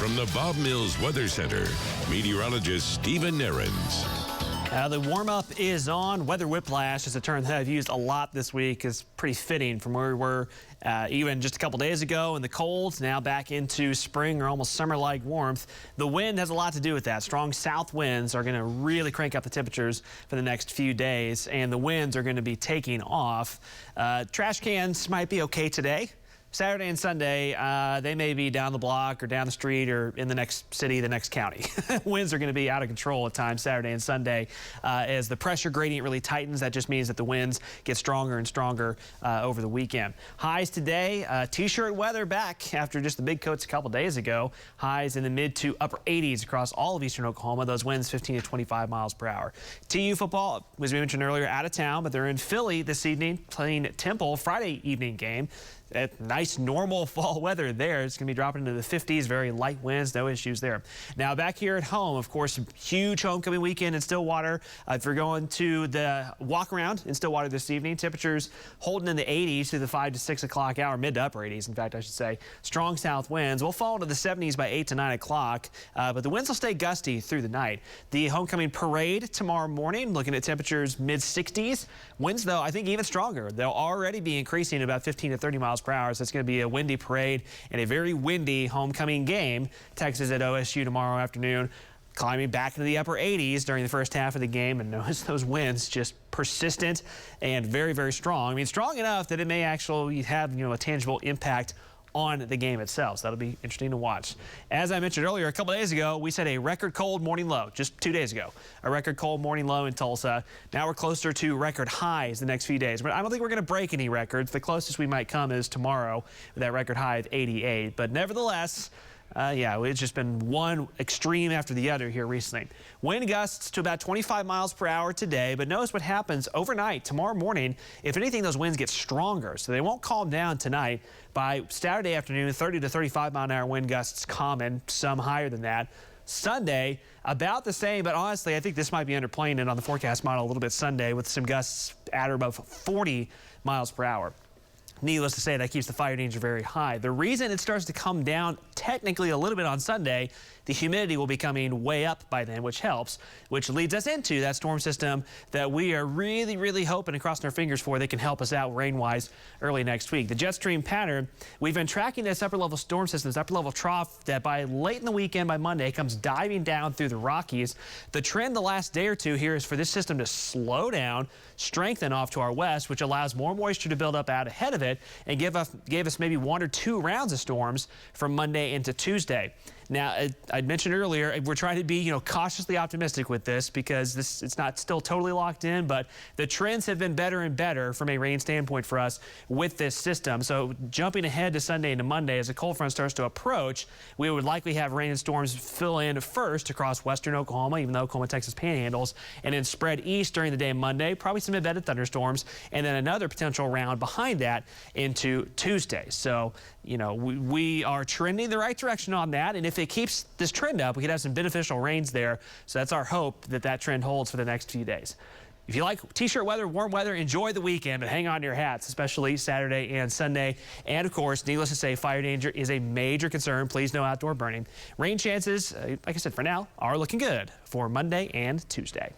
From the Bob Mills Weather Center, meteorologist Stephen Nehrenz. The warm-up is on. Weather whiplash is a term that I've used a lot this week. Is pretty fitting from where we were even just a couple days ago in the cold, now back into spring or almost summer-like warmth. The wind has a lot to do with that. Strong south winds are going to really crank up the temperatures for the next few days, and the winds are going to be taking off. Trash cans might be okay today. Saturday and Sunday, they may be down the block or down the street or in the next city, the next county. Winds are going to be out of control at times Saturday and Sunday as the pressure gradient really tightens. That just means that the winds get stronger and stronger over the weekend. Highs today, t-shirt weather back after just the big coats a couple days ago. Highs in the mid to upper 80s across all of eastern Oklahoma. Those winds 15 to 25 miles per hour. TU football, as we mentioned earlier, out of town, but they're in Philly this evening playing Temple. Friday evening game. Nice normal fall weather there. It's going to be dropping into the 50s, very light winds, no issues there. Now back here at home, of course, huge homecoming weekend in Stillwater. If you're going to the walk around in Stillwater this evening, temperatures holding in the 80s through the 5 to 6 o'clock hour, mid to upper 80s, in fact, I should say. Strong south winds will fall into the 70s by 8 to 9 o'clock, but the winds will stay gusty through the night. The homecoming parade tomorrow morning, looking at temperatures mid 60s. Winds, though, I think even stronger. They'll already be increasing about 15 to 30 miles per hour. So it's going to be a windy parade and a very windy homecoming game. Texas at OSU tomorrow afternoon, climbing back into the upper 80s during the first half of the game. And notice those winds just persistent and very, very strong. I mean, strong enough that it may actually have, a tangible impact on the game itself. So that'll be interesting to watch. As I mentioned earlier, a couple days ago, we set a record cold morning low, just 2 days ago. A record cold morning low in Tulsa. Now we're closer to record highs the next few days. But I don't think we're going to break any records. The closest we might come is tomorrow with that record high of 88. But nevertheless, it's just been one extreme after the other here recently. Wind gusts to about 25 miles per hour today, but notice what happens overnight. Tomorrow morning, if anything, those winds get stronger, so they won't calm down tonight. By Saturday afternoon, 30 to 35 mile an hour wind gusts common, some higher than that. Sunday, about the same, but honestly, I think this might be underplaying it on the forecast model a little bit Sunday with some gusts at or above 40 miles per hour. Needless to say, that keeps the fire danger very high. The reason it starts to come down technically a little bit on Sunday, the humidity will be coming way up by then, which helps, which leads us into that storm system that we are really, really hoping and crossing our fingers for that can help us out rain-wise early next week. The jet stream pattern, we've been tracking this upper-level storm system, this upper-level trough that by late in the weekend, by Monday, comes diving down through the Rockies. The trend the last day or two here is for this system to slow down, strengthen off to our west, which allows more moisture to build up out ahead of it and gave us maybe 1 or 2 rounds of storms from Monday into Tuesday. Now, I mentioned earlier, we're trying to be, cautiously optimistic with this because it's not still totally locked in, but the trends have been better and better from a rain standpoint for us with this system. So jumping ahead to Sunday into Monday, as the cold front starts to approach, we would likely have rain and storms fill in first across western Oklahoma, even though Oklahoma, Texas panhandles, and then spread east during the day Monday, probably some embedded thunderstorms, and then another potential round behind that into Tuesday. So, we are trending the right direction on that, and if it keeps this trend up, we could have some beneficial rains there. So that's our hope that that trend holds for the next few days. If you like t-shirt weather, warm weather, enjoy the weekend, but hang on to your hats, especially Saturday and Sunday. And of course, needless to say, fire danger is a major concern. Please no outdoor burning. Rain chances, like I said, for now, are looking good for Monday and Tuesday.